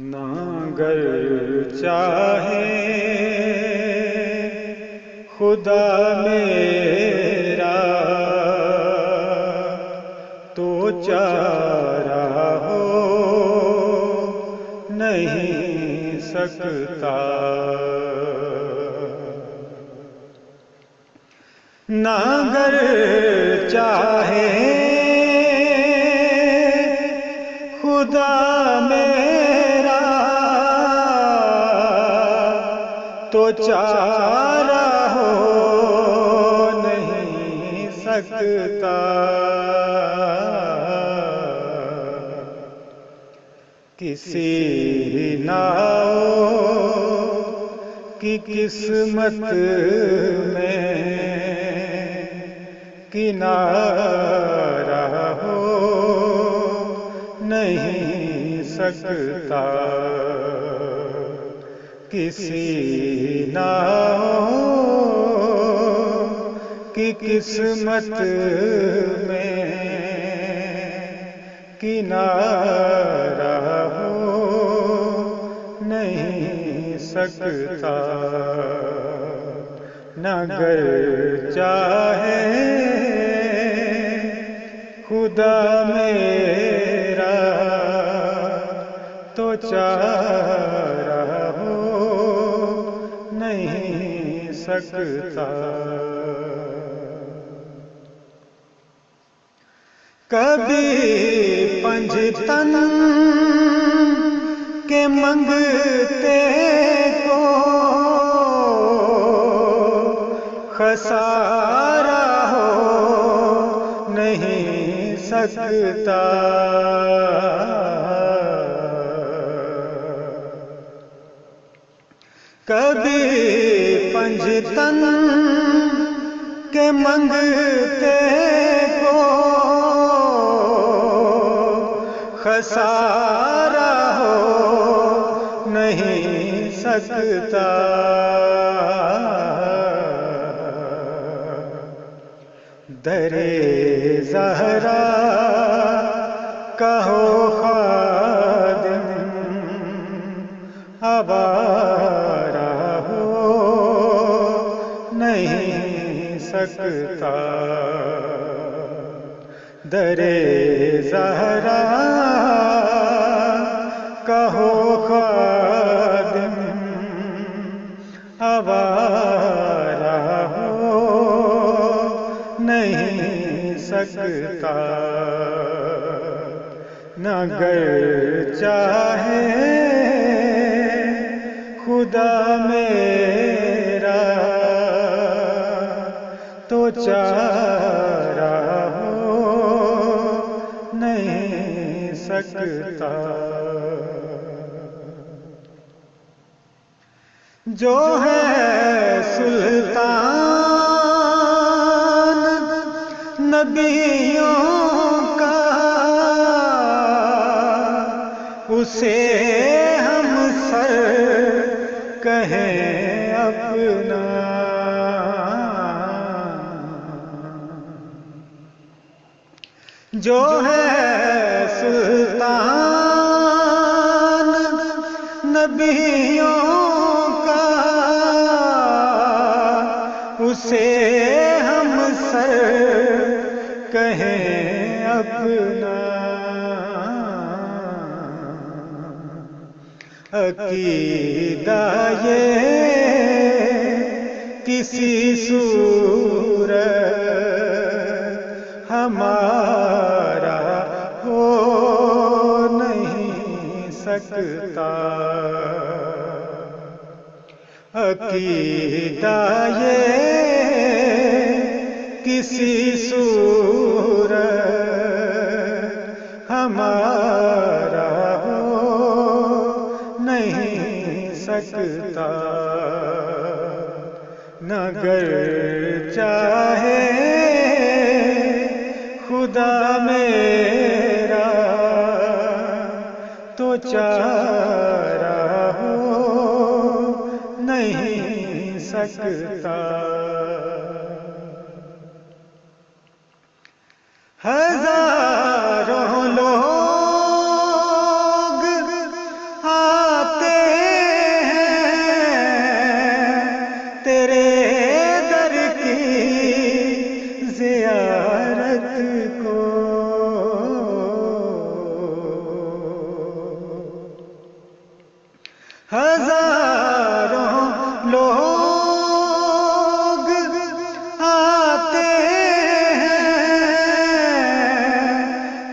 نہ گر چاہے خدا میرا تو چارہ ہو نہیں سکتا، نہ گر چاہے خدا میرا تو چارہ ہو نہیں سکتا، کسی ناؤ کی قسمت میں کنارہ ہو نہیں سکتا، کسی ناؤ کی قسمت میں کنارہ ہو نہیں سکتا، نہ گر چاہے خدا میرا تو چارہ ہو نہیں سکتا، کبھی پنجتن کے منگتے کو خسارہ ہو نہیں سکتا، کبھی پنجتن کے منگتے کو خسارہ ہو نہیں سکتا، درِ زہرا کا ہو خادم آوارہ ہو نہیں سکتا، درِ زہرا کا ہو خادم آوارہ ہو نہیں سکتا، نہ گر چاہے خدا میرا تو چارہ ہو نہیں سکتا، جو ہے سلطان نبیوں کا اسے ہم سر کہیں اپنا، جو ہے سلطان نبیوں کا اسے ہم سر کہیں اپنا، عقیدہ یہ کسی صورت ہمارا ہو نہیں سکتا، عقیدہ یہ کسی صورت ہمارا ہو نہیں سکتا، نہ گر چاہے خدا میرا تو چارہ ہو نہیں سکتا، ہزاروں لوگ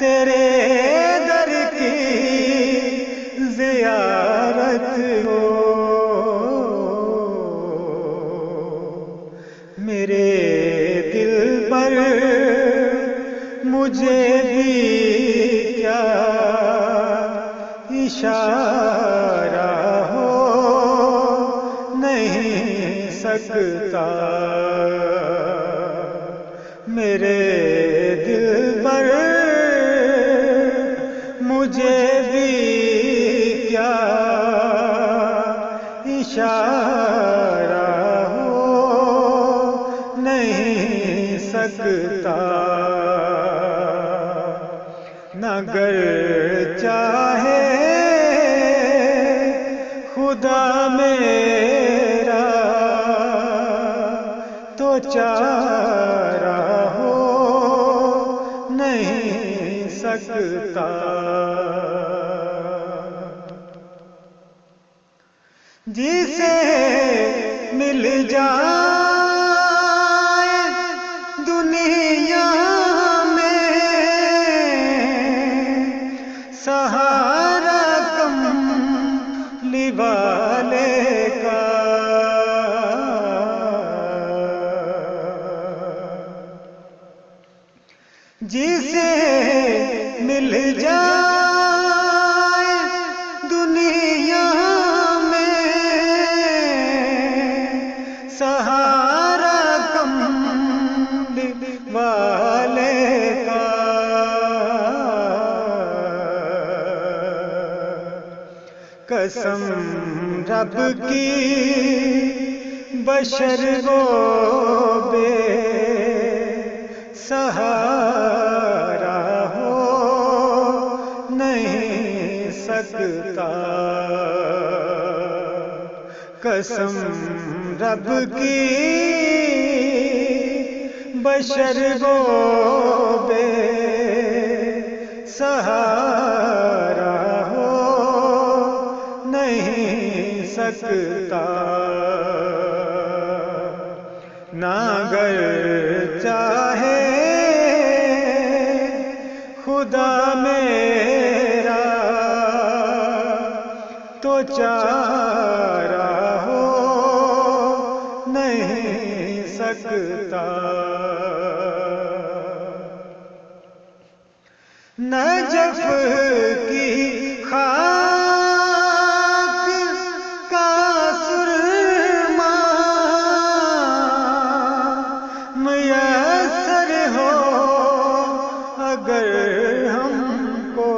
تیرے در کی زیارت ہو، میرے دل پر مجھے بھی کیا اشارہ ہو نہیں سکتا، میرے دل پر مجھے بھی کیا اشارہ ہو نہیں سکتا، نہ گر چاہے خدا میرا تو چارہ ہو نہیں سکتا، جسے مل جائے دنیا میں سہارا کملی والے کا، جسے مل جائے دنیا میں سہارا کملی والے کا، قسم رب کی بشر وہ بے سہارا ہو نہیں سکتا، قسم رب کی بشر وہ بے سہارا ہو نہیں سکتا، نہ گر چاہے خدا میرا تو چارہ ہو نہیں سکتا، نجف کی خاک کا سرما میسر ہو اگر ہم کو،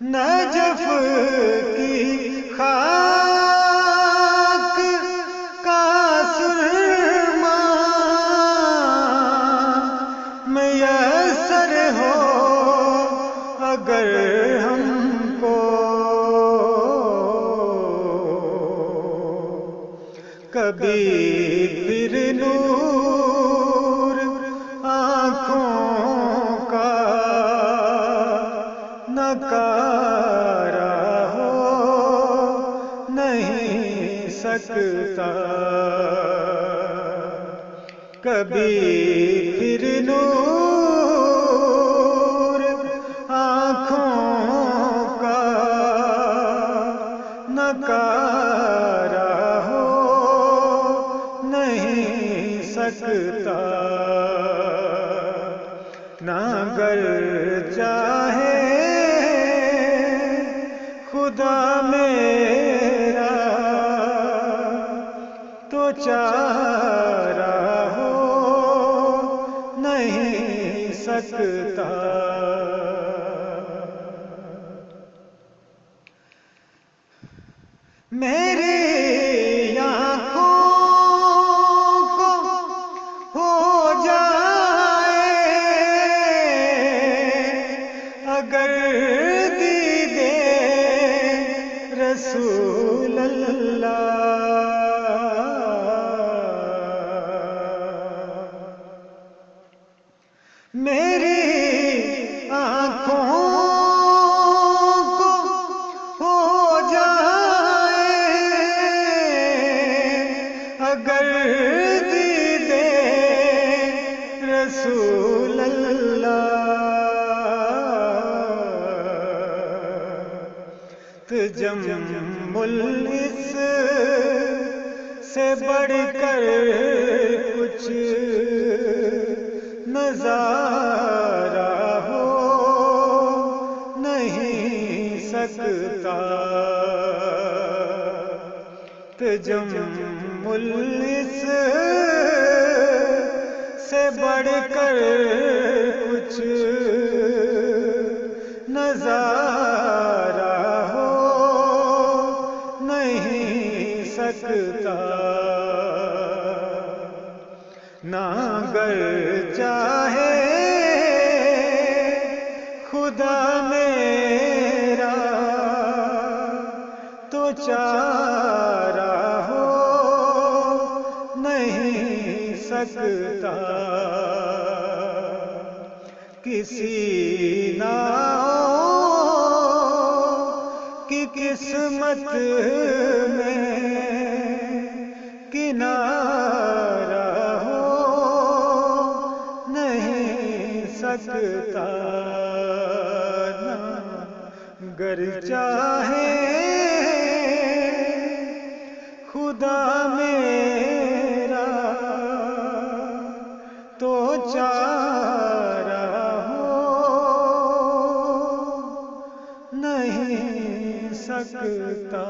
نجف کی خاک کا سرما میسر ہو اگر ہم کو، کبھی پھر نور آنکھوں کا نکارا ہو نہیں سکتا، کبھی پھر نور آنکھوں کا نکارا ہو نہیں سکتا، نہ گر چاہے خدا میرا تو چارہ ہو نہیں سکتا، میری آنکھوں کو ہو جائے دیدے رسول اللہ، تجمل اس سے بڑھ کر کچھ نظارہ ہو نہیں سکتا، تجمل اس سے بڑھ کر کچھ نظارہ ہو نہیں سکتا، نہ گر چاہے خدا میرا تو چارہ ہو نہیں سکتا، کسی ناؤ کی قسمت میں کنارہ ہو نہیں سکتا، گر چاہے خدا میرا تو چارہ ہو نہیں سکتا۔